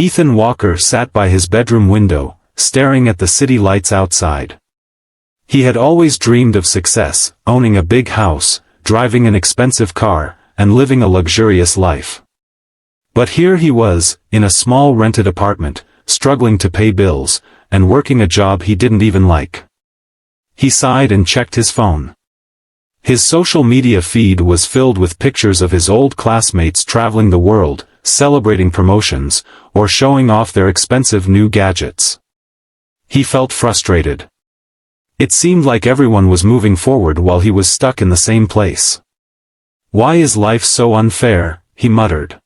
Ethan Walker sat by his bedroom window, staring at the city lights outside. He had always dreamed of success, owning a big house, driving an expensive car, and living a luxurious life. But here he was, in a small rented apartment, struggling to pay bills, and working a job he didn't even like. He sighed and checked his phone. His social media feed was filled with pictures of his old classmates traveling the world, celebrating promotions, or showing off their expensive new gadgets. He felt frustrated. It seemed like everyone was moving forward while he was stuck in the same place. "Why is life so unfair?" he muttered.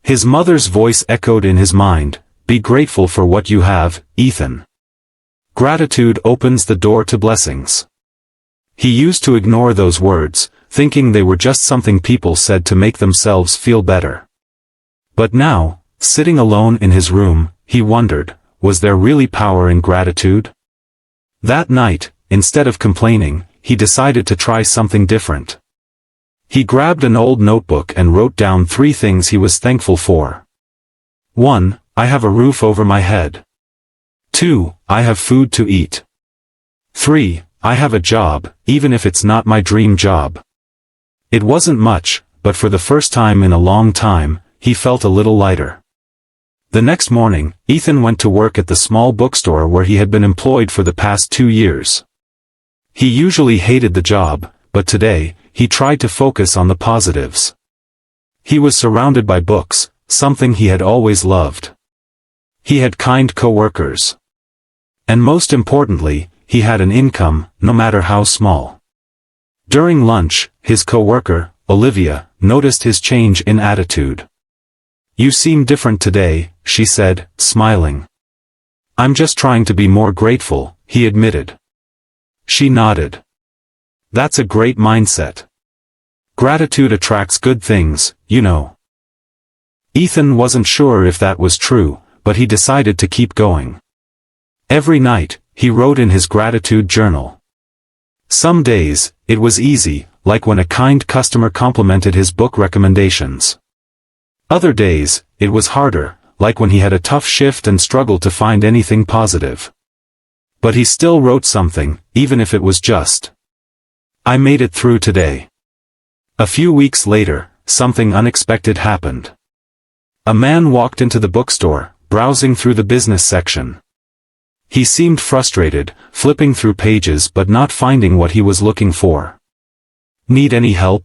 His mother's voice echoed in his mind, "Be grateful for what you have, Ethan. Gratitude opens the door to blessings." He used to ignore those words, thinking they were just something people said to make themselves feel better. But now, sitting alone in his room, he wondered, was there really power in gratitude? That night, instead of complaining, he decided to try something different. He grabbed an old notebook and wrote down 3 things he was thankful for. 1. I have a roof over my head. 2. I have food to eat. 3. I have a job, even if it's not my dream job. It wasn't much, but for the first time in a long time, he felt a little lighter. The next morning, Ethan went to work at the small bookstore where he had been employed for the past 2 years. He usually hated the job, but today, he tried to focus on the positives. He was surrounded by books, something he had always loved. He had kind coworkers. And most importantly, he had an income, no matter how small. During lunch, his coworker, Olivia, noticed his change in attitude. "You seem different today," she said, smiling. "I'm just trying to be more grateful," he admitted. She nodded. "That's a great mindset. Gratitude attracts good things, you know." Ethan wasn't sure if that was true, but he decided to keep going. Every night, he wrote in his gratitude journal. Some days, it was easy, like when a kind customer complimented his book recommendations. Other days, it was harder, like when he had a tough shift and struggled to find anything positive. But he still wrote something, even if it was just, "I made it through today." A few weeks later, something unexpected happened. A man walked into the bookstore, browsing through the business section. He seemed frustrated, flipping through pages but not finding what he was looking for. "Need any help?"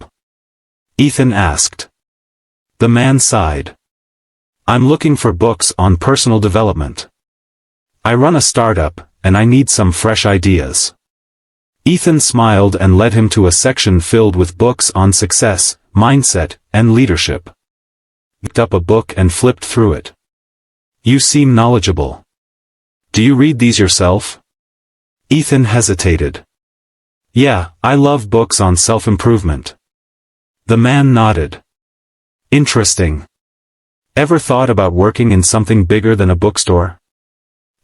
Ethan asked. The man sighed. "I'm looking for books on personal development. I run a startup, and I need some fresh ideas." Ethan smiled and led him to a section filled with books on success, mindset, and leadership. He picked up a book and flipped through it. "You seem knowledgeable. Do you read these yourself?" Ethan hesitated. "Yeah, I love books on self-improvement." The man nodded. "Interesting. Ever thought about working in something bigger than a bookstore?"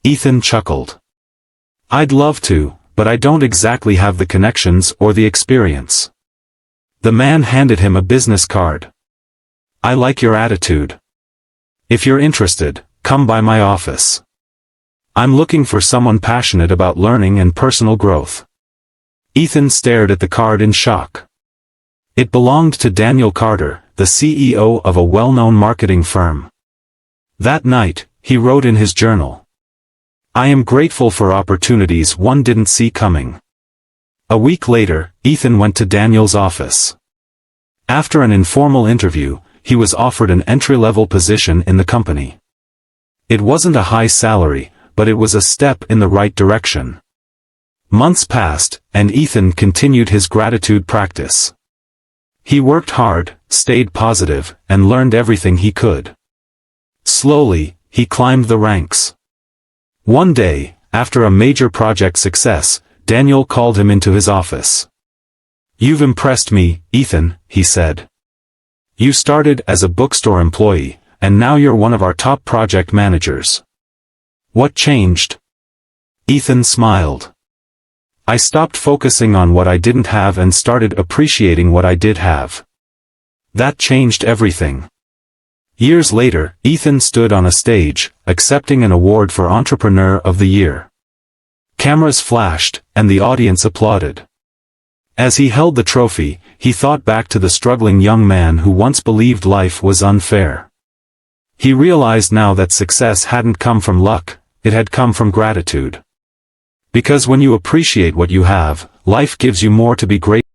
Ethan chuckled. "I'd love to, but I don't exactly have the connections or the experience." The man handed him a business card. "I like your attitude. If you're interested, come by my office. I'm looking for someone passionate about learning and personal growth." Ethan stared at the card in shock. It belonged to Daniel Carter, the CEO of a well-known marketing firm. That night, he wrote in his journal, "I am grateful for opportunities one didn't see coming." A week later, Ethan went to Daniel's office. After an informal interview, he was offered an entry-level position in the company. It wasn't a high salary, but it was a step in the right direction. Months passed, and Ethan continued his gratitude practice. He worked hard, stayed positive, and learned everything he could. Slowly, he climbed the ranks. One day, after a major project success, Daniel called him into his office. "You've impressed me, Ethan," he said. "You started as a bookstore employee, and now you're one of our top project managers. What changed?" Ethan smiled. "I stopped focusing on what I didn't have and started appreciating what I did have. That changed everything." Years later, Ethan stood on a stage, accepting an award for Entrepreneur of the Year. Cameras flashed, and the audience applauded. As he held the trophy, he thought back to the struggling young man who once believed life was unfair. He realized now that success hadn't come from luck, it had come from gratitude. Because when you appreciate what you have, life gives you more to be grateful for.